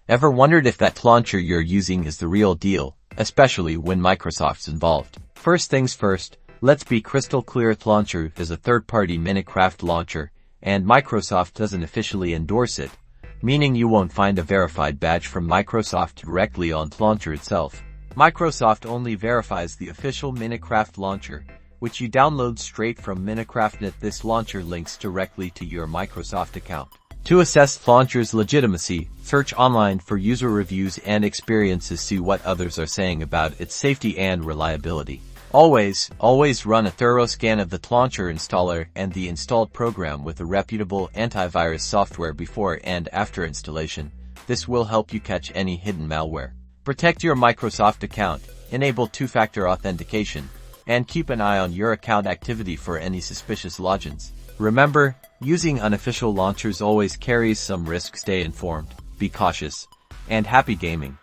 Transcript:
Ever wondered if that launcher you're using is the real deal, especially when Microsoft's involved? First things first, let's be crystal clear. TLauncher is a third-party Minecraft launcher, and Microsoft doesn't officially endorse it, meaning you won't find a verified badge from Microsoft directly on TLauncher itself. Microsoft only verifies the official Minecraft launcher, which you download straight from Minecraft.net. This launcher links directly to your Microsoft account. To assess TLauncher's legitimacy, search online for user reviews and experiences. See what others are saying about its safety and reliability. Always run a thorough scan of the TLauncher installer and the installed program with a reputable antivirus software before and after installation. This will help you catch any hidden malware. Protect your Microsoft account, enable two-factor authentication, and keep an eye on your account activity for any suspicious logins. Remember, using unofficial launchers always carries some risk. Stay informed, be cautious, and happy gaming.